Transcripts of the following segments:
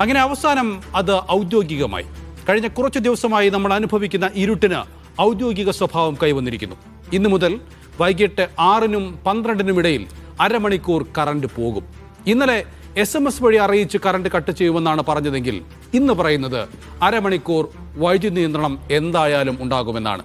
അങ്ങനെ അവസാനം അത് ഔദ്യോഗികമായി. കഴിഞ്ഞ കുറച്ചു ദിവസമായി നമ്മൾ അനുഭവിക്കുന്ന ഇരുട്ടിന് ഔദ്യോഗിക സ്വഭാവം കൈവന്നിരിക്കുന്നു. ഇന്നു മുതൽ വൈകിട്ട് 6-നും 12-നും ഇടയിൽ അരമണിക്കൂർ കറണ്ട് പോകും. ഇന്നലെ SMS വഴി അറിയിച്ച് കറണ്ട് കട്ട് ചെയ്യുമെന്നാണ് പറഞ്ഞതെങ്കിൽ ഇന്ന് പറയുന്നത് അരമണിക്കൂർ വൈദ്യുതി നിയന്ത്രണം എന്തായാലും ഉണ്ടാകുമെന്നാണ്.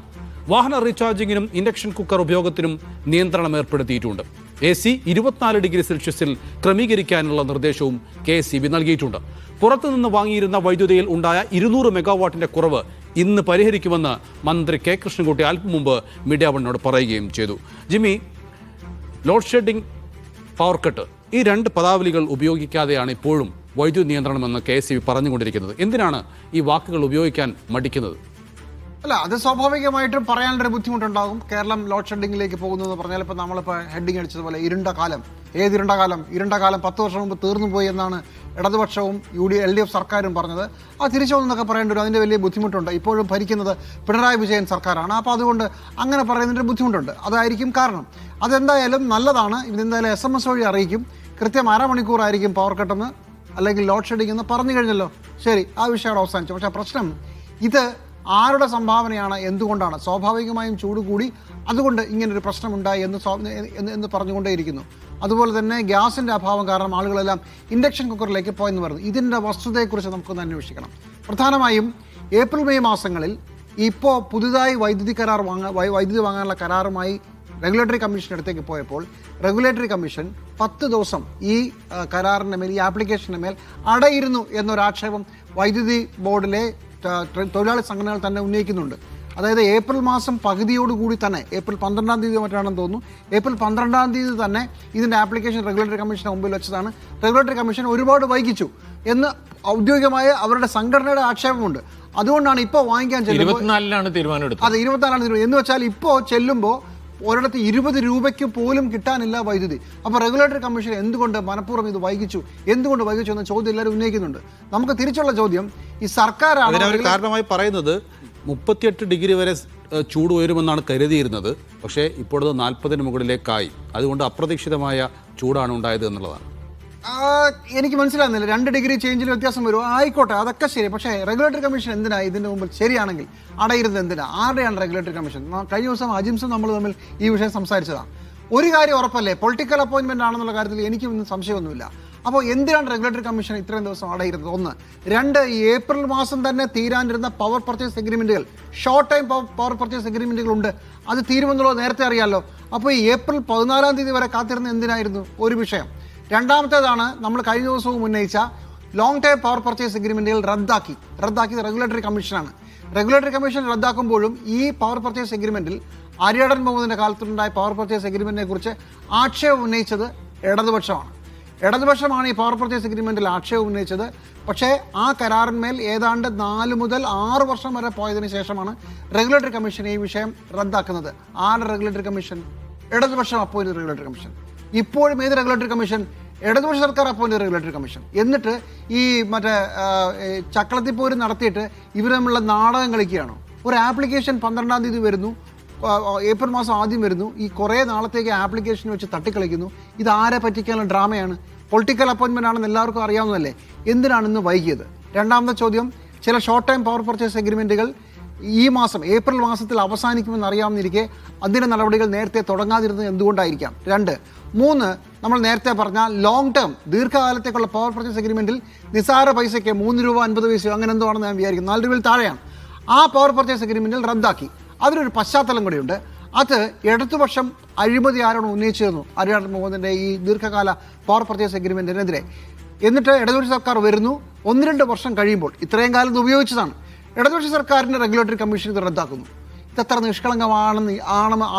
വാഹന റീചാർജിങ്ങിനും ഇൻഡക്ഷൻ കുക്കർ ഉപയോഗത്തിനും നിയന്ത്രണം ഏർപ്പെടുത്തിയിട്ടുണ്ട്. AC 24 ഡിഗ്രി സെൽഷ്യസിൽ ക്രമീകരിക്കാനുള്ള നിർദ്ദേശവും KSEB നൽകിയിട്ടുണ്ട്. പുറത്തുനിന്ന് വാങ്ങിയിരുന്ന വൈദ്യുതിയിൽ ഉണ്ടായ 200 മെഗാവാട്ടിന്റെ കുറവ് ഇന്ന് പരിഹരിക്കുമെന്ന് മന്ത്രി K. കൃഷ്ണൻകുട്ടി അല്പം മുമ്പ് മീഡിയ വണ്ണിനോട് പറയുകയും ചെയ്തു. Jimmy, load shedding, power cut, ഈ രണ്ട് പദാവലികൾ ഉപയോഗിക്കാതെയാണ് ഇപ്പോഴും വൈദ്യുതി നിയന്ത്രണമെന്ന് KSEB പറഞ്ഞുകൊണ്ടിരിക്കുന്നത്. എന്തിനാണ് ഈ വാക്കുകൾ ഉപയോഗിക്കാൻ മടിക്കുന്നത്? അല്ല, അത് സ്വാഭാവികമായിട്ടും പറയാനൊരു ബുദ്ധിമുട്ടുണ്ടാകും. കേരളം ലോഡ് ഷെഡിങ്ങിലേക്ക് പോകുന്നതെന്ന് പറഞ്ഞാൽ ഇപ്പോൾ നമ്മളിപ്പോൾ ഹെഡിങ് അടിച്ചതുപോലെ ഇരുണ്ട കാലം. ഏത് ഇരുണ്ട കാലം? ഇരുണ്ട കാലം 10 വർഷം മുമ്പ് തീർന്നു പോയി എന്നാണ് ഇടതുപക്ഷവും LDF സർക്കാരും പറഞ്ഞത്. ആ തിരിച്ചു വന്നൊക്കെ പറയേണ്ടി വരും. അതിൻ്റെ വലിയ ബുദ്ധിമുട്ടുണ്ട്. ഇപ്പോഴും ഭരിക്കുന്നത് പിണറായി വിജയൻ സർക്കാരാണ്. അപ്പോൾ അതുകൊണ്ട് അങ്ങനെ പറയുന്നതിൻ്റെ ബുദ്ധിമുട്ടുണ്ട്. അതായിരിക്കും കാരണം. അതെന്തായാലും നല്ലതാണ്. ഇതെന്തായാലും SMS വഴി അറിയിക്കും. കൃത്യം അരമണിക്കൂറായിരിക്കും പവർ കട്ടെന്ന് അല്ലെങ്കിൽ ലോഡ് ഷെഡിംഗ് എന്ന് പറഞ്ഞു കഴിഞ്ഞല്ലോ. ശരി, ആ വിഷയം അവസാനിച്ചു. പക്ഷേ പ്രശ്നം ഇത് ആരുടെ സംഭാവനയാണ്, എന്തുകൊണ്ടാണ്? സ്വാഭാവികമായും ചൂട് കൂടി, അതുകൊണ്ട് ഇങ്ങനൊരു പ്രശ്നമുണ്ടായി എന്ന് പറഞ്ഞുകൊണ്ടേയിരിക്കുന്നു. അതുപോലെ തന്നെ ഗ്യാസിൻ്റെ അഭാവം കാരണം ആളുകളെല്ലാം ഇൻഡക്ഷൻ കുക്കറിലേക്ക് പോയെന്ന് പറയുന്നു. ഇതിൻ്റെ വസ്തുതയെക്കുറിച്ച് നമുക്കൊന്ന് അന്വേഷിക്കണം. പ്രധാനമായും ഏപ്രിൽ മെയ് മാസങ്ങളിൽ ഇപ്പോൾ പുതുതായി വൈദ്യുതി വാങ്ങാനുള്ള കരാറുമായി റെഗുലേറ്ററി കമ്മീഷൻ അടുത്തേക്ക് പോയപ്പോൾ റെഗുലേറ്ററി കമ്മീഷൻ 10 ദിവസം ഈ കരാറിൻ്റെ മേൽ, ഈ ആപ്ലിക്കേഷൻ്റെ മേൽ അടയിരുന്നു എന്നൊരാക്ഷേപം വൈദ്യുതി ബോർഡിലെ തൊഴിലാളി സംഘടനകൾ തന്നെ ഉന്നയിക്കുന്നുണ്ട്. അതായത് ഏപ്രിൽ മാസം പകുതിയോടുകൂടി തന്നെ, ഏപ്രിൽ 12-ാം തീയതി മറ്റാണെന്ന് തോന്നുന്നു, ഏപ്രിൽ 12-ാം തീയതി തന്നെ ഇതിൻ്റെ ആപ്ലിക്കേഷൻ റെഗുലേറ്ററി കമ്മീഷന് മുമ്പിൽ വെച്ചതാണ്. റെഗുലേറ്ററി കമ്മീഷൻ ഒരുപാട് വൈകിച്ചു എന്ന് ഔദ്യോഗികമായ അവരുടെ സംഘടനയുടെ ആക്ഷേപമുണ്ട്. അതുകൊണ്ടാണ് ഇപ്പോൾ വാങ്ങിക്കാൻ ചെല്ലുമ്പോൾ 24-ാണ് തീരുമാനം എടുത്തത്. അതെ, 24-ാണ് തീരുമാനം. എന്ന് വെച്ചാൽ ഇപ്പോൾ ചെല്ലുമ്പോൾ ഒരിടത്ത് 20 രൂപയ്ക്ക് പോലും കിട്ടാനില്ല വൈദ്യുതി. അപ്പോൾ റെഗുലേറ്ററി കമ്മീഷൻ എന്തുകൊണ്ട് മനഃപൂർവ്വം ഇത് വൈകിച്ചു, എന്തുകൊണ്ട് വൈകിച്ചു എന്ന ചോദ്യം എല്ലാവരും ഉന്നയിക്കുന്നുണ്ട്. നമുക്ക് തിരിച്ചുള്ള ചോദ്യം, ഈ സർക്കാരാണ് കാരണമായി പറയുന്നത് 38 ഡിഗ്രി വരെ ചൂട് ഉയരുമെന്നാണ് കരുതിയിരുന്നത്. പക്ഷേ ഇപ്പോഴത് 40-ന് മുകളിലേക്കായി. അതുകൊണ്ട് അപ്രതീക്ഷിതമായ ചൂടാണ് ഉണ്ടായത് എന്നുള്ളതാണ്. എനിക്ക് മനസ്സിലാകുന്നില്ല. 2 ഡിഗ്രി ചേഞ്ചിൽ വ്യത്യാസം വരും. ആയിക്കോട്ടെ, അതൊക്കെ ശരി. പക്ഷേ റെഗുലേറ്ററി കമ്മീഷൻ എന്തിനാ ഇതിൻ്റെ മുമ്പിൽ? ശരിയാണെങ്കിൽ അടയിരുന്നത് എന്തിനാ? ആരുടെയാണ് റെഗുലേറ്ററി കമ്മീഷൻ? കഴിഞ്ഞ ദിവസം അജിംസും നമ്മൾ തമ്മിൽ ഈ വിഷയം സംസാരിച്ചതാണ്. ഒരു കാര്യം ഉറപ്പല്ലേ, പൊളിറ്റിക്കൽ അപ്പോയിൻമെൻ്റ് ആണെന്നുള്ള കാര്യത്തിൽ എനിക്കൊന്നും സംശയമൊന്നുമില്ല. അപ്പോൾ എന്തിനാണ് റെഗുലേറ്ററി കമ്മീഷൻ ഇത്രയും ദിവസം അടയിരുന്നത്? 1. 2, ഈ ഏപ്രിൽ മാസം തന്നെ തീരാനിരുന്ന പവർ പർച്ചേസ് എഗ്രിമെൻറ്റുകൾ, ഷോർട്ട് ടൈം പവർ പർച്ചേസ് എഗ്രിമെൻറ്റുകളുണ്ട്. അത് തീരുമെന്നുള്ളത് നേരത്തെ അറിയാമല്ലോ. അപ്പോൾ ഈ ഏപ്രിൽ 14-ാം തീയതി വരെ കാത്തിരുന്ന എന്തിനായിരുന്നു? ഒരു വിഷയം. രണ്ടാമത്തേതാണ് നമ്മൾ കഴിഞ്ഞ ദിവസവും ഉന്നയിച്ച ലോങ് ടൈം പവർ പർച്ചേസ് എഗ്രിമെൻറ്റുകൾ റദ്ദാക്കിയത് റെഗുലേറ്ററി കമ്മീഷനാണ്. റെഗുലേറ്ററി കമ്മീഷൻ റദ്ദാക്കുമ്പോഴും ഈ പവർ പർച്ചേസ് എഗ്രിമെൻറ്റിൽ ആര്യാടൻ മുഹമ്മദിൻ്റെ കാലത്തുണ്ടായ പവർ പർച്ചേസ് എഗ്രിമെൻറ്റിനെ കുറിച്ച് ആക്ഷേപം ഉന്നയിച്ചത് ഇടതുപക്ഷമാണ് ഈ പവർ പർച്ചേസ് എഗ്രിമെൻറ്റിൽ ആക്ഷേപം ഉന്നയിച്ചത്. പക്ഷേ ആ കരാറിന്മേൽ ഏതാണ്ട് 4 മുതൽ 6 വർഷം വരെ പോയതിന് ശേഷമാണ് റെഗുലേറ്ററി കമ്മീഷൻ ഈ വിഷയം റദ്ദാക്കുന്നത്. ആരുടെ റെഗുലേറ്ററി കമ്മീഷൻ? ഇടതുപക്ഷം അപ്പോയിന്റ് റെഗുലേറ്ററി കമ്മീഷൻ. ഇപ്പോഴും ഏത് റെഗുലേറ്ററി കമ്മീഷൻ? ഇടതുപക്ഷ സർക്കാർ അപ്പോയിന്റ് റെഗുലേറ്ററി കമ്മീഷൻ. എന്നിട്ട് ഈ മറ്റേ ചക്രത്തിപ്പോര് നടത്തിയിട്ട് ഇവർ തമ്മിലുള്ള നാടകം കളിക്കുകയാണോ? ഒരു ആപ്ലിക്കേഷൻ 12-ാം തീയതി വരുന്നു, ഏപ്രിൽ മാസം ആദ്യം വരുന്നു. ഈ കുറേ നാളത്തേക്ക് ആപ്ലിക്കേഷൻ വെച്ച് തട്ടിക്കളിക്കുന്നു. ഇത് ആരെ പറ്റിക്കാനുള്ള ഡ്രാമയാണ്? പൊളിറ്റിക്കൽ അപ്പോയിൻമെൻ്റ് ആണെന്ന് എല്ലാവർക്കും അറിയാവുന്നതല്ലേ. എന്തിനാണ് ഇന്ന് വൈകിയത്? രണ്ടാമത്തെ ചോദ്യം, ചില ഷോർട്ട് ടൈം പവർ പർച്ചേസ് എഗ്രിമെൻറ്റുകൾ ഈ മാസം ഏപ്രിൽ മാസത്തിൽ അവസാനിക്കുമെന്ന് അറിയാവുന്നിരിക്കെ അതിൻ്റെ നടപടികൾ നേരത്തെ തുടങ്ങാതിരുന്നത് എന്തുകൊണ്ടായിരിക്കാം? 2. 3, നമ്മൾ നേരത്തെ പറഞ്ഞ ലോങ് ടേം, ദീർഘകാലത്തേക്കുള്ള പവർ പർച്ചേസ് എഗ്രിമെൻറ്റിൽ നിസാര പൈസയ്ക്ക് 3 രൂപ 50 പൈസയോ അങ്ങനെ എന്തോ ആണെന്ന് ഞാൻ വിചാരിക്കും, 4 രൂപയിൽ താഴെയാണ്. ആ പവർ പർച്ചേസ് എഗ്രിമെൻറ്റിൽ റദ്ദാക്കി. അതിനൊരു പശ്ചാത്തലം കൂടിയുണ്ട്. അത് ഇടതുപക്ഷം അഴിമതി ആരോടും ഉന്നയിച്ചിരുന്നു, ആര്യാടൻ മുഹമ്മദിൻ്റെ ഈ ദീർഘകാല പവർ പർച്ചേസ് എഗ്രിമെൻറ്റിനെതിരെ. എന്നിട്ട് ഇടതുപക്ഷ സർക്കാർ വരുന്നു. 1-2 വർഷം കഴിയുമ്പോൾ, ഇത്രയും കാലം ഇത് ഉപയോഗിച്ചതാണ്, ഇടതുപക്ഷ സർക്കാരിൻ്റെ റെഗുലേറ്ററി കമ്മീഷൻ ഇത് റദ്ദാക്കുന്നു. ഇതത്ര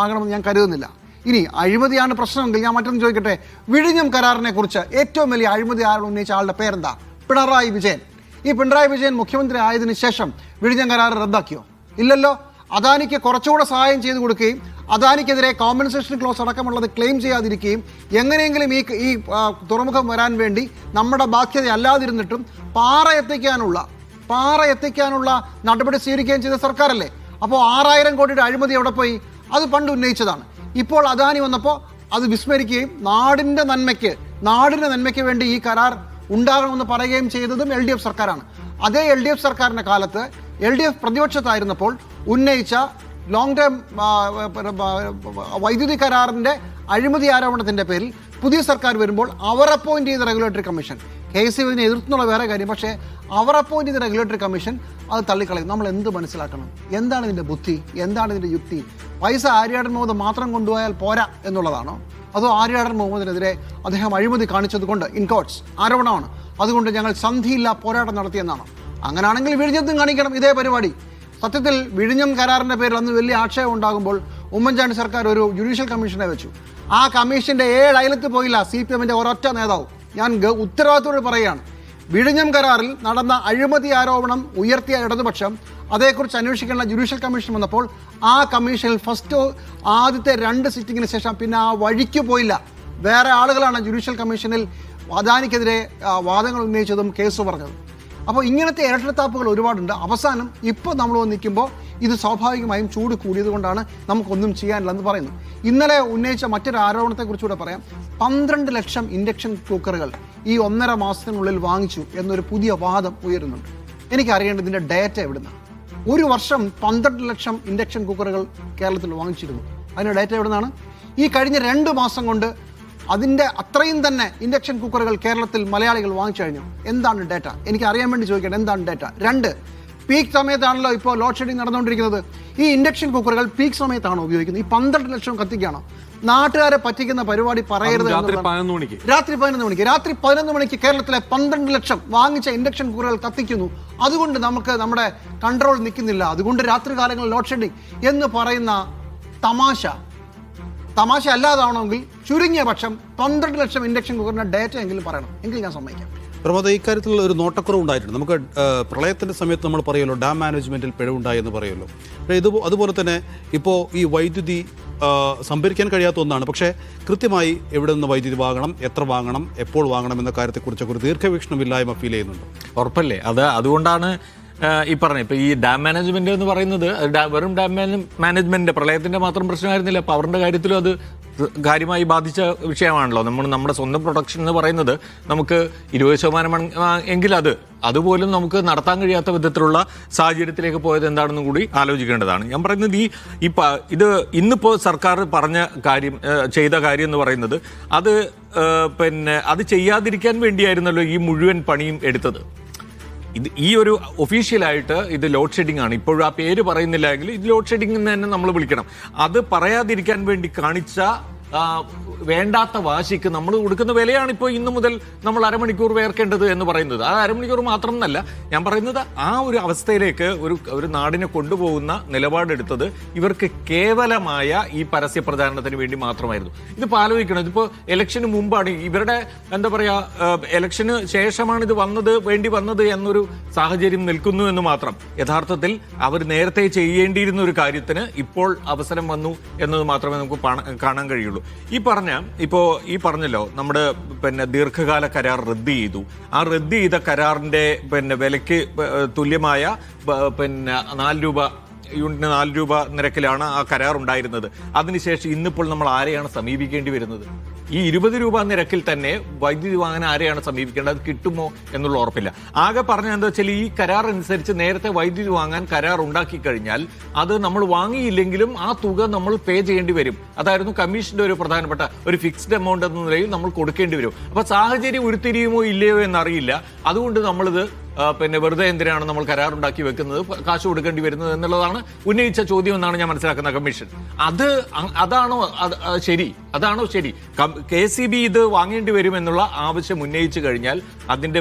ആകണമെന്ന് ഞാൻ കരുതുന്നില്ല. ഇനി അഴിമതിയാണ് പ്രശ്നമെങ്കിൽ ഞാൻ മറ്റൊന്ന് ചോദിക്കട്ടെ. വിഴിഞ്ഞം കരാറിനെ കുറിച്ച് ഏറ്റവും വലിയ അഴിമതി ആരോട് ഉന്നയിച്ച ആളുടെ പേരെന്താ? പിണറായി വിജയൻ. ഈ പിണറായി വിജയൻ മുഖ്യമന്ത്രി ആയതിനു ശേഷം വിഴിഞ്ഞം കരാർ റദ്ദാക്കിയോ? ഇല്ലല്ലോ. അദാനിക്ക് കുറച്ചുകൂടെ സഹായം ചെയ്തു കൊടുക്കുകയും അദാനിക്കെതിരെ കോമ്പൻസേഷൻ ക്ലോസ് അടക്കമുള്ളത് ക്ലെയിം ചെയ്യാതിരിക്കുകയും എങ്ങനെയെങ്കിലും ഈ തുറമുഖം വരാൻ വേണ്ടി നമ്മുടെ ബാധ്യത അല്ലാതിരുന്നിട്ടും പാറ എത്തിക്കാനുള്ള നടപടി സ്വീകരിക്കുകയും ചെയ്ത സർക്കാരല്ലേ. അപ്പോൾ 6000 കോടിയുടെ അഴിമതി എവിടെ പോയി? അത് പണ്ട് ഉന്നയിച്ചതാണ്. ഇപ്പോൾ അദാനി വന്നപ്പോൾ അത് വിസ്മരിക്കുകയും നാടിൻ്റെ നന്മയ്ക്ക് വേണ്ടി ഈ കരാർ ഉണ്ടാകണമെന്ന് പറയുകയും ചെയ്തതും LDF സർക്കാരാണ്. അതേ LDF സർക്കാരിൻ്റെ കാലത്ത് LDF പ്രതിപക്ഷത്തായിരുന്നപ്പോൾ ഉന്നയിച്ച ലോങ് ടേം വൈദ്യുതി കരാറിൻ്റെ അഴിമതി ആരോപണത്തിൻ്റെ പേരിൽ പുതിയ സർക്കാർ വരുമ്പോൾ അവർ അപ്പോയിന്റ് ചെയ്ത റെഗുലേറ്ററി കമ്മീഷൻ, KSEബിനെ എതിർത്തുന്നുള്ള വേറെ കാര്യം, പക്ഷേ അവർ അപ്പോയിന്റ് ചെയ്ത റെഗുലേറ്ററി കമ്മീഷൻ അത് തള്ളിക്കളയും. നമ്മൾ എന്ത് മനസ്സിലാക്കണം? എന്താണ് ഇതിൻ്റെ ബുദ്ധി? എന്താണ് ഇതിൻ്റെ യുക്തി? പൈസ ആര്യാടൻ മുഹമ്മദ് മാത്രം കൊണ്ടുപോയാൽ പോരാ എന്നുള്ളതാണോ? അതോ ആര്യാടൻ മുഹമ്മദിനെതിരെ അദ്ദേഹം അഴിമതി കാണിച്ചതുകൊണ്ട് ഇൻകോട്ട്സ് ആരോപണമാണ്, അതുകൊണ്ട് ഞങ്ങൾ സന്ധിയില്ല പോരാട്ടം നടത്തിയെന്നാണോ? അങ്ങനെയാണെങ്കിൽ വിഴിഞ്ഞത്തും കാണിക്കണം ഇതേ പരിപാടി. സത്യത്തിൽ വിഴിഞ്ഞം കരാറിൻ്റെ പേരിൽ അന്ന് വലിയ ആക്ഷേപം ഉണ്ടാകുമ്പോൾ ഉമ്മൻചാണ്ടി സർക്കാർ ഒരു ജുഡീഷ്യൽ കമ്മീഷനെ വെച്ചു. ആ കമ്മീഷൻ്റെ 7 അയലത്ത് പോയില്ല CPMൻ്റെ ഒരൊറ്റ നേതാവ്. ഞാൻ ഉത്തരവാദിത്തോടെ പറയുകയാണ്, വിഴിഞ്ഞം കരാറിൽ നടന്ന അഴിമതി ആരോപണം ഉയർത്തിയ ഇടതുപക്ഷം അതേക്കുറിച്ച് അന്വേഷിക്കേണ്ട ജുഡീഷ്യൽ കമ്മീഷൻ വന്നപ്പോൾ ആ കമ്മീഷനിൽ ആദ്യത്തെ 2 സിറ്റിങ്ങിന് ശേഷം പിന്നെ ആ വഴിക്ക് പോയില്ല. വേറെ ആളുകളാണ് ജുഡീഷ്യൽ കമ്മീഷനിൽ അദാനിക്കെതിരെ വാദങ്ങൾ ഉന്നയിച്ചതും കേസ് പറഞ്ഞതും. അപ്പോൾ ഇങ്ങനത്തെ ഇരട്ടത്താപ്പുകൾ ഒരുപാടുണ്ട്. അവസാനം ഇപ്പോൾ നമ്മൾ നിൽക്കുമ്പോൾ ഇത് സ്വാഭാവികമായും ചൂട് കൂടിയത് കൊണ്ടാണ് നമുക്കൊന്നും ചെയ്യാനില്ലെന്ന് പറയുന്നു. ഇന്നലെ ഉന്നയിച്ച മറ്റൊരു ആരോപണത്തെക്കുറിച്ചുകൂടെ പറയാം. 12 ലക്ഷം ഇൻഡക്ഷൻ കുക്കറുകൾ ഈ 1.5 മാസത്തിനുള്ളിൽ വാങ്ങിച്ചു എന്നൊരു പുതിയ വാദം ഉയരുന്നുണ്ട്. എനിക്കറിയേണ്ടത് ഇതിൻ്റെ ഡേറ്റ എവിടുന്നാണ്? ഒരു വർഷം 12 ലക്ഷം ഇൻഡക്ഷൻ കുക്കറുകൾ കേരളത്തിൽ വാങ്ങിച്ചിരുന്നു. അതിൻ്റെ ഡേറ്റ എവിടുന്നാണ്? ഈ കഴിഞ്ഞ 2 മാസം കൊണ്ട് അതിൻ്റെ അത്രയും തന്നെ ഇൻഡക്ഷൻ കുക്കറുകൾ കേരളത്തിൽ മലയാളികൾ വാങ്ങിച്ചു കഴിഞ്ഞു. എന്താണ് ഡേറ്റ? എനിക്ക് അറിയാൻ വേണ്ടി ചോദിക്കട്ടെ, എന്താണ് ഡേറ്റ? 2, പീക്ക് സമയത്താണല്ലോ ഇപ്പോൾ ലോഡ് ഷെഡിങ് നടന്നുകൊണ്ടിരിക്കുന്നത്. ഈ ഇൻഡക്ഷൻ കുക്കറുകൾ പീക്ക് സമയത്താണോ ഉപയോഗിക്കുന്നത്? ഈ 12 ലക്ഷം കത്തിക്കുകയാണോ? നാട്ടുകാരെ പറ്റിക്കുന്ന പരിപാടി പറയരുത്. രാത്രി 11 മണിക്ക് കേരളത്തിലെ 12 ലക്ഷം വാങ്ങിച്ച ഇൻഡക്ഷൻ കുക്കറുകൾ കത്തിക്കുന്നു. അതുകൊണ്ട് നമുക്ക് നമ്മുടെ കൺട്രോൾ നിൽക്കുന്നില്ല, അതുകൊണ്ട് രാത്രി കാലങ്ങളിൽ ലോഡ് ഷെഡിങ് എന്ന് പറയുന്ന തമാശ അല്ലാതാവണമെങ്കിൽ ചുരുങ്ങിയ പക്ഷം 12 ലക്ഷം ഇൻഡക്ഷൻ കുക്കറിൻ്റെ ഡേറ്റ എങ്കിലും പറയണം, എങ്കിൽ ഞാൻ സമ്മതിക്കാം. പ്രമോദ്, ഇക്കാര്യത്തിൽ ഒരു നോട്ടക്കുറവ് ഉണ്ടായിട്ടുണ്ട്. നമുക്ക് പ്രളയത്തിൻ്റെ സമയത്ത് നമ്മൾ പറയുമല്ലോ ഡാം മാനേജ്മെൻറ്റിൽ പിഴവുണ്ടായി എന്ന് പറയുമല്ലോ. അതുപോലെ തന്നെ ഇപ്പോൾ ഈ വൈദ്യുതി സംഭരിക്കാൻ കഴിയാത്ത ഒന്നാണ്, പക്ഷേ കൃത്യമായി എവിടെ നിന്ന് വൈദ്യുതി വാങ്ങണം, എത്ര വാങ്ങണം, എപ്പോൾ വാങ്ങണം എന്ന കാര്യത്തെക്കുറിച്ചൊക്കെ ഒരു ദീർഘവീക്ഷണമില്ലായ്മ ഫീൽ ചെയ്യുന്നുണ്ട്. ഉറപ്പല്ലേ? അതുകൊണ്ടാണ് ഈ പറഞ്ഞത്. ഇപ്പോൾ ഈ ഡാം മാനേജ്മെന്റ് എന്ന് പറയുന്നത് വെറും ഡാം മാനേജ്മെന്റിന്റെ പ്രളയത്തിന്റെ മാത്രം പ്രശ്നമായിരുന്നില്ല, പവറിന്റെ കാര്യത്തിലും അത് കാര്യമായി ബാധിച്ച വിഷയമാണല്ലോ. നമ്മുടെ സ്വന്തം പ്രൊഡക്ഷൻ എന്ന് പറയുന്നത് നമുക്ക് 20% എങ്കിൽ അതുപോലും നമുക്ക് നടത്താൻ കഴിയാത്ത വിധത്തിലുള്ള സാഹചര്യത്തിലേക്ക് പോയത് എന്താണെന്നും കൂടി ആലോചിക്കേണ്ടതാണ്. ഞാൻ പറയുന്നത് ഇത് ഇന്നിപ്പോൾ സർക്കാർ ചെയ്ത കാര്യം എന്ന് പറയുന്നത് അത് ചെയ്യാതിരിക്കാൻ വേണ്ടിയായിരുന്നല്ലോ ഈ മുഴുവൻ പണിയും എടുത്തത്. ഈ ഒരു ഒഫീഷ്യലായിട്ട് ഇത് ലോഡ് ഷെഡിംഗ് ആണ്. ഇപ്പോഴും ആ പേര് പറയുന്നില്ല എങ്കിൽ ഇത് ലോഡ് ഷെഡിംഗ് എന്ന് തന്നെ നമ്മൾ വിളിക്കണം. അത് പറയാതിരിക്കാൻ വേണ്ടി കാണിച്ച വേണ്ടാത്ത വാശിക്ക് നമ്മൾ കൊടുക്കുന്ന വിലയാണ് ഇപ്പോൾ ഇന്നു മുതൽ നമ്മൾ അരമണിക്കൂർ വേർക്കേണ്ടത് എന്ന് പറയുന്നത്. ആ അരമണിക്കൂർ മാത്രം എന്നല്ല ഞാൻ പറയുന്നത്, ആ ഒരു അവസ്ഥയിലേക്ക് ഒരു നാടിനെ കൊണ്ടുപോകുന്ന നിലപാടെടുത്തത് ഇവർക്ക് കേവലമായ ഈ പരസ്യ പ്രചാരണത്തിന് വേണ്ടി മാത്രമായിരുന്നു. ഇതിപ്പോൾ ആലോചിക്കണം, ഇതിപ്പോൾ ഇലക്ഷന് മുമ്പാണ്, ഇവരുടെ എന്താ പറയുക, ഇലക്ഷന് ശേഷമാണ് ഇത് വേണ്ടി വന്നത് എന്നൊരു സാഹചര്യം നിൽക്കുന്നു എന്ന് മാത്രം. യഥാർത്ഥത്തിൽ അവർ നേരത്തെ ചെയ്യേണ്ടിയിരുന്ന ഒരു കാര്യത്തിന് ഇപ്പോൾ അവസരം വന്നു എന്നത് മാത്രമേ നമുക്ക് കാണാൻ കഴിയുള്ളൂ. ഈ പറഞ്ഞല്ലോ നമ്മുടെ ദീർഘകാല കരാർ റദ്ദ് ചെയ്തു. ആ റദ്ദ് ചെയ്ത കരാറിന്റെ വിലയ്ക്ക് തുല്യമായ 4 രൂപ യൂണിറ്റിന് 4 രൂപ നിരക്കിലാണ് ആ കരാർ ഉണ്ടായിരുന്നത്. അതിനുശേഷം ഇന്നിപ്പോൾ നമ്മൾ ആരെയാണ് സമീപിക്കേണ്ടി വരുന്നത്? ഈ 20 രൂപ നിരക്കിൽ തന്നെ വൈദ്യുതി വാങ്ങാൻ ആരെയാണ് സമീപിക്കേണ്ടത്? അത് കിട്ടുമോ എന്നുള്ള ഉറപ്പില്ല. ആകെ പറഞ്ഞത് എന്താ വെച്ചാൽ ഈ കരാർ അനുസരിച്ച് നേരത്തെ വൈദ്യുതി വാങ്ങാൻ കരാർ ഉണ്ടാക്കി കഴിഞ്ഞാൽ അത് നമ്മൾ വാങ്ങിയില്ലെങ്കിലും ആ തുക നമ്മൾ പേ ചെയ്യേണ്ടി വരും. അതായിരുന്നു കമ്മീഷന്റെ ഒരു പ്രധാനപ്പെട്ട ഒരു ഫിക്സ്ഡ് എമൗണ്ട് എന്ന നിലയിൽ നമ്മൾ കൊടുക്കേണ്ടി വരും. അപ്പൊ സാഹചര്യം ഉരുത്തിരിയുമോ ഇല്ലയോ എന്നറിയില്ല. അതുകൊണ്ട് നമ്മളിത് വെറുതെ എന്തിനാണ് നമ്മൾ കരാറുണ്ടാക്കി വെക്കുന്നത്, കാശ് കൊടുക്കേണ്ടി വരുന്നത് എന്നുള്ളതാണ് ഉന്നയിച്ച ചോദ്യം എന്നാണ് ഞാൻ മനസ്സിലാക്കുന്ന കമ്മീഷൻ. അതാണോ ശരി? KCB ഇത് വാങ്ങേണ്ടി വരുമെന്നുള്ള ആവശ്യം ഉന്നയിച്ചു കഴിഞ്ഞാൽ അതിന്റെ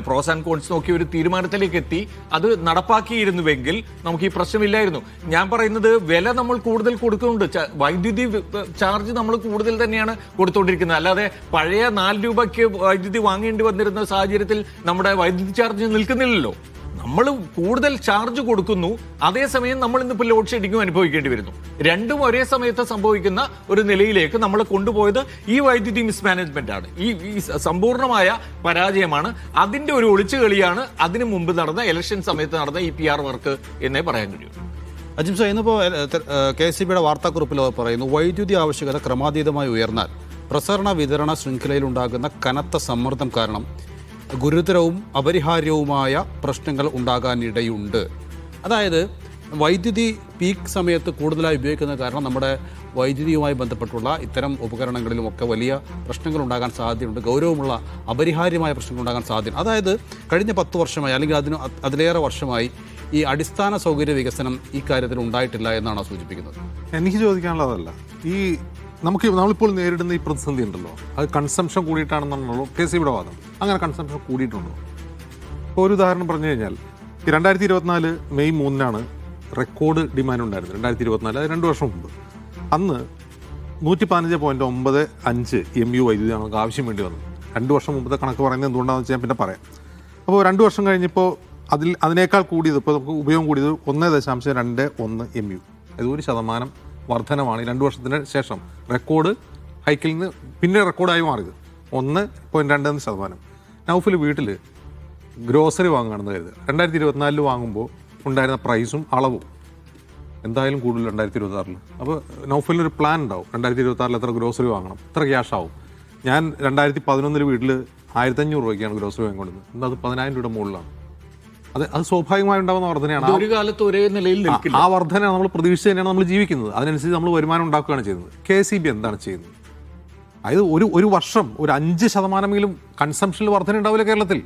പ്രോസ് ആൻഡ് കോൺസ് നോക്കി ഒരു തീരുമാനത്തിലേക്ക് എത്തി അത് നടപ്പാക്കിയിരുന്നുവെങ്കിൽ നമുക്ക് ഈ പ്രശ്നമില്ലായിരുന്നു. ഞാൻ പറയുന്നത് വില നമ്മൾ കൂടുതൽ കൊടുക്കുന്നുണ്ട്, വൈദ്യുതി ചാർജ് നമ്മൾ കൂടുതൽ തന്നെയാണ് കൊടുത്തുകൊണ്ടിരിക്കുന്നത്. അല്ലാതെ പഴയ 4 രൂപയ്ക്ക് വൈദ്യുതി വാങ്ങേണ്ടി വന്നിരുന്ന സാഹചര്യത്തിൽ നമ്മുടെ വൈദ്യുതി ചാർജ് നിൽക്കുന്നില്ലല്ലോ. നമ്മൾ കൂടുതൽ ചാർജ് കൊടുക്കുന്നു, അതേസമയം നമ്മൾ ഇന്നിപ്പോൾ ലോഡ് ഷെഡിങ്ങും അനുഭവിക്കേണ്ടി വരുന്നു. രണ്ടും ഒരേ സമയത്ത് സംഭവിക്കുന്ന ഒരു നിലയിലേക്ക് നമ്മളെ കൊണ്ടുപോയത് ഈ വൈദ്യുതി മിസ്മാനേജ്മെന്റ് ആണ്. ഈ സമ്പൂർണ്ണമായ പരാജയമാണ്. അതിന്റെ ഒരു ഒളിച്ചുകളിയാണ് അതിനു മുമ്പ് നടന്ന ഇലക്ഷൻ സമയത്ത് നടന്ന ഈ PR വർക്ക് എന്നേ പറയാൻ കഴിയും. അജിം സാർ, ഇന്നിപ്പോൾ KCBയുടെ വാർത്താക്കുറിപ്പിൽ പറയുന്നു, വൈദ്യുതി ആവശ്യകത ക്രമാതീതമായി ഉയർന്നാൽ പ്രസരണ വിതരണ ശൃംഖലയിൽ ഉണ്ടാകുന്ന കനത്ത സമ്മർദ്ദം കാരണം ഗുരുതരവും അപരിഹാര്യവുമായ പ്രശ്നങ്ങൾ ഉണ്ടാകാനിടയുണ്ട്. അതായത് വൈദ്യുതി പീക്ക് സമയത്ത് കൂടുതലായി ഉപയോഗിക്കുന്ന കാരണം നമ്മുടെ വൈദ്യുതിയുമായി ബന്ധപ്പെട്ടുള്ള ഇത്തരം ഉപകരണങ്ങളിലുമൊക്കെ വലിയ പ്രശ്നങ്ങൾ ഉണ്ടാകാൻ സാധ്യതയുണ്ട്. ഗൗരവമുള്ള അപരിഹാര്യമായ പ്രശ്നങ്ങൾ ഉണ്ടാകാൻ സാധ്യത. അതായത് കഴിഞ്ഞ 10 വർഷമായി അല്ലെങ്കിൽ അതിലേറെ വർഷമായി ഈ അടിസ്ഥാന സൗകര്യ വികസനം ഈ കാര്യത്തിൽ ഉണ്ടായിട്ടില്ല എന്നാണ് സൂചിപ്പിക്കുന്നത്. എനിക്ക് ചോദിക്കാനുള്ളതല്ല, നമ്മളിപ്പോൾ നേരിടുന്ന ഈ പ്രതിസന്ധി ഉണ്ടല്ലോ, അത് കൺസംഷൻ കൂടിയിട്ടാണെന്നുള്ളൂ KCBയുടെ വാദം. അങ്ങനെ കൺസംഷൻ കൂടിയിട്ടുണ്ടോ? ഇപ്പോൾ ഒരു ഉദാഹരണം പറഞ്ഞു കഴിഞ്ഞാൽ, ഈ 2024 മെയ് 3 റെക്കോർഡ് ഡിമാൻഡ് ഉണ്ടായിരുന്നു. 2024, അത് 2 വർഷം മുമ്പ്. അന്ന് 115.95 MU വൈദ്യുതിയാണ് നമുക്ക് ആവശ്യം വേണ്ടി വന്നത്. 2 വർഷം മുമ്പത്തെ കണക്ക് പറയുന്നത് എന്തുകൊണ്ടാണെന്ന് വെച്ചാൽ ഞാൻ പിന്നെ പറയാം. അപ്പോൾ 2 വർഷം കഴിഞ്ഞപ്പോൾ അതിനേക്കാൾ കൂടിയത്, ഇപ്പോൾ നമുക്ക് ഉപയോഗം കൂടിയത് 1.21 MU. അത് 1% വർധനമാണ് ഈ 2 വർഷത്തിന് ശേഷം റെക്കോർഡ് ഹൈക്കിൽ നിന്ന് പിന്നെ റെക്കോർഡായി മാറിയത്. 1.2%. നൗഫൽ വീട്ടിൽ ഗ്രോസറി വാങ്ങുകയാണെന്ന് കരുതുക. 2024 വാങ്ങുമ്പോൾ ഉണ്ടായിരുന്ന പ്രൈസും അളവും എന്തായാലും കൂടുതൽ 2026. അപ്പോൾ നൗഫലിനൊരു പ്ലാൻ ഉണ്ടാവും, 2026 എത്ര ഗ്രോസറി വാങ്ങണം, എത്ര ക്യാഷ് ആവും. ഞാൻ 2011 വീട്ടിൽ 1500 രൂപയ്ക്കാണ് ഗ്രോസറി വാങ്ങിക്കൊണ്ടിരുന്നത്. എന്നാൽ അത് 10,000 രൂപയുടെ മുകളിലാണ്. അത് സ്വാഭാവികമായി ഉണ്ടാകുന്ന വർധനയാണ്. ഒരു കാലത്ത് ഒരേ നിലയിൽ ആ വർധന നമ്മൾ പ്രതീക്ഷിച്ച് തന്നെയാണ് നമ്മൾ ജീവിക്കുന്നത്. അതിനനുസരിച്ച് നമ്മൾ വരുമാനം ഉണ്ടാക്കുകയാണ് ചെയ്യുന്നത്. KCB എന്താണ് ചെയ്യുന്നത്? അതായത് ഒരു വർഷം ഒരു 5% കൺസംഷനിൽ വർധന ഉണ്ടാവില്ല കേരളത്തിൽ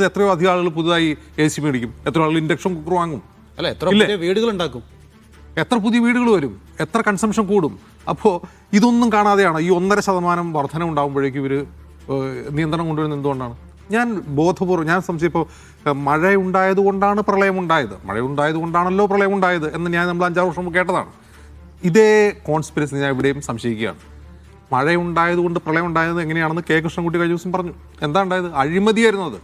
എത്രയോ അധികം ആളുകൾ പുതുതായി AC മേടിക്കും, എത്ര ആളുകൾ ഇൻഡക്ഷൻ കുക്കർ വാങ്ങും, അല്ല എത്ര പുതിയ വീടുകൾ ഉണ്ടാക്കും, എത്ര പുതിയ വീടുകൾ വരും, എത്ര കൺസംഷൻ കൂടും. അപ്പോൾ ഇതൊന്നും കാണാതെയാണ് ഈ 1.5% വർധന ഉണ്ടാകുമ്പോഴേക്കും ഇവർ നിയന്ത്രണം കൊണ്ടുവരുന്നത്. എന്തുകൊണ്ടാണ്? ഞാൻ ബോധപൂർവ്വം ഞാൻ സംശയിപ്പോൾ മഴ ഉണ്ടായത് കൊണ്ടാണ് പ്രളയം ഉണ്ടായത്, മഴ ഉണ്ടായത് കൊണ്ടാണല്ലോ പ്രളയം ഉണ്ടായത് എന്ന് നമ്മൾ 5-6 വർഷം മുമ്പ് കേട്ടതാണ്. ഇതേ കോൺസ്പിരസി ഞാൻ ഇവിടെയും സംശയിക്കുകയാണ്. മഴ ഉണ്ടായത് കൊണ്ട് പ്രളയം ഉണ്ടായത് എങ്ങനെയാണെന്ന് K. കൃഷ്ണൻകുട്ടി കഴിഞ്ഞ ദിവസം പറഞ്ഞു. എന്താ ഉണ്ടായത്? അഴിമതിയായിരുന്നു. അത്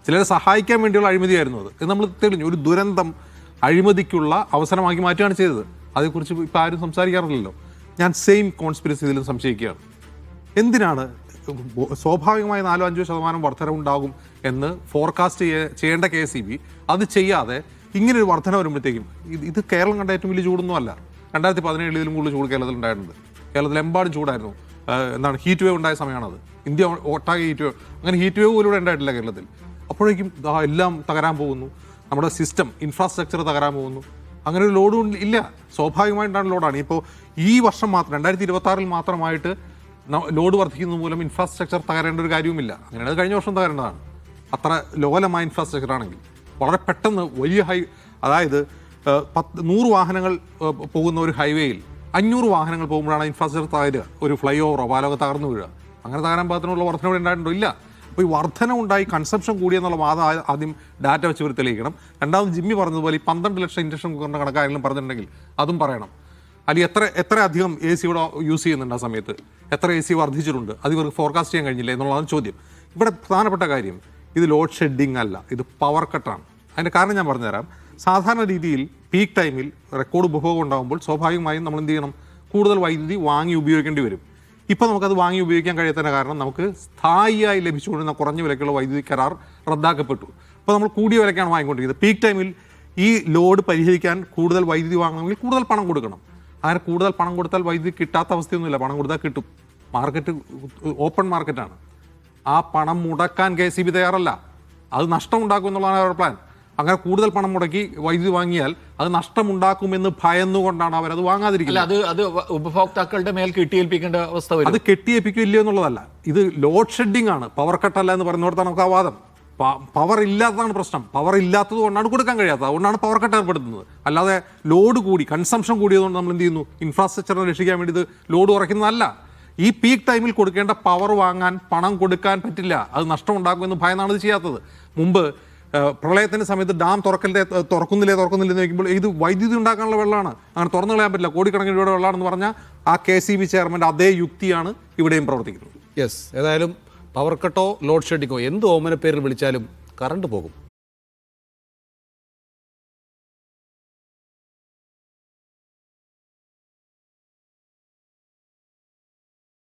ചിലരെ സഹായിക്കാൻ വേണ്ടിയുള്ള അഴിമതിയായിരുന്നു. അത് നമ്മൾ തെളിഞ്ഞു. ഒരു ദുരന്തം അഴിമതിക്കുള്ള അവസരമാക്കി മാറ്റുകയാണ് ചെയ്തത്. അതേക്കുറിച്ച് ഇപ്പോൾ ആരും സംസാരിക്കാറില്ലല്ലോ. ഞാൻ സെയിം കോൺസ്പിരസി ഇതിലും സംശയിക്കുകയാണ്. എന്തിനാണ് സ്വാഭാവികമായി 4-5% വർധന ഉണ്ടാകും എന്ന് ഫോർകാസ്റ്റ് ചെയ്യേണ്ട KCB അത് ചെയ്യാതെ ഇങ്ങനൊരു വർധന വരുമ്പോഴത്തേക്കും ഇത് കേരളം കണ്ട ഏറ്റവും വലിയ ചൂടൊന്നും അല്ല. 2017 കൂടുതൽ ചൂട് കേരളത്തിൽ ഉണ്ടായിട്ടുണ്ട്. കേരളത്തിലെമ്പാടും ചൂടായിരുന്നു. ഹീറ്റ് വേവ് ഉണ്ടായ സമയമാണത്. ഇന്ത്യ ഒട്ടാകെ ഹീറ്റ് വേവ്, അങ്ങനെ ഹീറ്റ് വേവ് പോലും ഉണ്ടായിട്ടില്ല കേരളത്തിൽ. അപ്പോഴേക്കും എല്ലാം തകരാൻ പോകുന്നു, നമ്മുടെ സിസ്റ്റം ഇൻഫ്രാസ്ട്രക്ചർ തകരാൻ പോകുന്നു. അങ്ങനെ ഒരു ലോഡും ഇല്ല, സ്വാഭാവികമായിട്ടാണ് ലോഡാണ്. ഇപ്പോൾ ഈ വർഷം മാത്രം 2026 മാത്രമായിട്ട് ലോഡ് വർദ്ധിക്കുന്നത് മൂലം ഇൻഫ്രാസ്ട്രക്ചർ തകരേണ്ട ഒരു കാര്യവുമില്ല. അങ്ങനെയാണ് കഴിഞ്ഞ വർഷം തകരേണ്ടതാണ്. അത്ര ലോലമായ ഇൻഫ്രാസ്ട്രക്ചർ ആണെങ്കിൽ വളരെ പെട്ടെന്ന് വലിയ അതായത് 100 വാഹനങ്ങൾ പോകുന്ന ഒരു ഹൈവേയിൽ 500 വാഹനങ്ങൾ പോകുമ്പോഴാണ് ഇൻഫ്രാസ്ട്രക്ചർ തകരുക. ഒരു ഫ്ലൈ ഓവറോ പാലമോ തകർന്നു വീഴുക. അങ്ങനെ തകരാൻ പാകത്തിനുള്ള വർധന ഇവിടെ ഉണ്ടായിട്ടുണ്ടോ? ഇല്ല. അപ്പോൾ ഈ വർധന ഉണ്ടായി കൺസംഷൻ കൂടിയെന്നുള്ള വാദം ആദ്യം ഡാറ്റ വെച്ച് ഇവർ തെളിയിക്കണം. രണ്ടാമത് ജിമ്മി പറഞ്ഞതുപോലെ ഈ 12 ലക്ഷം ഇൻഡക്ഷൻ കുക്കറിൻ്റെ കണക്കാരെങ്കിലും പറഞ്ഞിട്ടുണ്ടെങ്കിൽ അതും പറയണം. അല്ലെങ്കിൽ എത്ര അധികം AC ഇവിടെ യൂസ് ചെയ്യുന്നുണ്ട് ആ സമയത്ത്, എത്ര AC വർദ്ധിച്ചിട്ടുണ്ട്, അത് ഇവർക്ക് ഫോർകാസ്റ്റ് ചെയ്യാൻ കഴിഞ്ഞില്ല എന്നുള്ളതാണ് ചോദ്യം. ഇവിടെ പ്രധാനപ്പെട്ട കാര്യം ഇത് ലോഡ് ഷെഡിങ് അല്ല, ഇത് പവർ കട്ടാണ്. അതിൻ്റെ കാരണം ഞാൻ പറഞ്ഞുതരാം. സാധാരണ രീതിയിൽ പീക്ക് ടൈമിൽ റെക്കോർഡ് ഉപഭോഗം ഉണ്ടാകുമ്പോൾ സ്വാഭാവികമായും നമ്മൾ എന്ത് ചെയ്യണം? കൂടുതൽ വൈദ്യുതി വാങ്ങി ഉപയോഗിക്കേണ്ടി വരും. ഇപ്പോൾ നമുക്കത് വാങ്ങി ഉപയോഗിക്കാൻ കഴിയാത്തതിൻ്റെ കാരണം നമുക്ക് സ്ഥായിയായി ലഭിച്ചുകൊണ്ടിരുന്ന കുറഞ്ഞ വിലക്കുള്ള വൈദ്യുതി കരാർ റദ്ദാക്കപ്പെട്ടു. അപ്പോൾ നമ്മൾ കൂടിയ വിലക്കാണ് വാങ്ങിക്കൊണ്ടിരിക്കുന്നത്. പീക്ക് ടൈമിൽ ഈ ലോഡ് പരിഹരിക്കാൻ കൂടുതൽ വൈദ്യുതി വാങ്ങണമെങ്കിൽ കൂടുതൽ പണം കൊടുക്കണം. അങ്ങനെ കൂടുതൽ പണം കൊടുത്താൽ വൈദ്യുതി കിട്ടാത്ത അവസ്ഥയൊന്നുമില്ല. പണം കൊടുത്താൽ കിട്ടും. മാർക്കറ്റ് ഓപ്പൺ മാർക്കറ്റാണ്. ആ പണം മുടക്കാൻ KCB തയ്യാറല്ല. അത് നഷ്ടം ഉണ്ടാക്കും എന്നുള്ളതാണ് അവരുടെ പ്ലാൻ. അങ്ങനെ കൂടുതൽ പണം മുടക്കി വൈദ്യുതി വാങ്ങിയാൽ അത് നഷ്ടമുണ്ടാക്കുമെന്ന് ഭയന്നുകൊണ്ടാണ് അവരത് വാങ്ങാതിരിക്കുന്നത്. അത് ഉപഭോക്താക്കളുടെ മേൽ കെട്ടിയേൽപ്പിക്കേണ്ട അവസ്ഥ വരും. അത് കെട്ടിയേൽപ്പിക്കില്ലയോ എന്നുള്ളതല്ല, ഇത് ലോഡ് ഷെഡിങ് ആണ്, പവർ കട്ടല്ല എന്ന് പറയുന്നിടത്താണ് നമുക്ക് ആ വാദം. പവർ ഇല്ലാത്തതാണ് പ്രശ്നം. പവർ ഇല്ലാത്തത് കൊണ്ടാണ് കൊടുക്കാൻ കഴിയാത്തത്. അതുകൊണ്ടാണ് പവർ കട്ട് ഏർപ്പെടുത്തുന്നത്. അല്ലാതെ ലോഡ് കൂടി കൺസംഷൻ കൂടിയതുകൊണ്ട് നമ്മൾ എന്ത് ചെയ്യുന്നു? ഇൻഫ്രാസ്ട്രക്ചറിനെ രക്ഷിക്കാൻ വേണ്ടി ഇത് ലോഡ് കുറയ്ക്കുന്നതല്ല. ഈ പീക്ക് ടൈമിൽ കൊടുക്കേണ്ട പവർ വാങ്ങാൻ പണം കൊടുക്കാൻ പറ്റില്ല. അത് നഷ്ടമുണ്ടാക്കുമെന്ന് ഭയന്നാണ് ഇത് ചെയ്യാത്തത്. മുമ്പ് പ്രളയത്തിൻ്റെ സമയത്ത് ഡാം തുറക്കുന്നില്ലേ എന്ന് ചോദിക്കുമ്പോൾ ഇത് വൈദ്യുതി ഉണ്ടാക്കാനുള്ള വെള്ളമാണ്, അങ്ങനെ തുറന്നു കളയാൻ പറ്റില്ല, കോടിക്കണക്കിന് രൂപയുടെ വെള്ളമാണെന്ന് പറഞ്ഞാൽ ആ KCB ചെയർമാൻ്റെ അതേ യുക്തിയാണ് ഇവിടെയും പ്രവർത്തിക്കുന്നത്. യെസ്, ഏതായാലും പവർ കട്ടോ ലോഡ് ഷെഡിങ്ങോ എന്ത് ഓമന പേരിൽ വിളിച്ചാലും കറണ്ട് പോകും.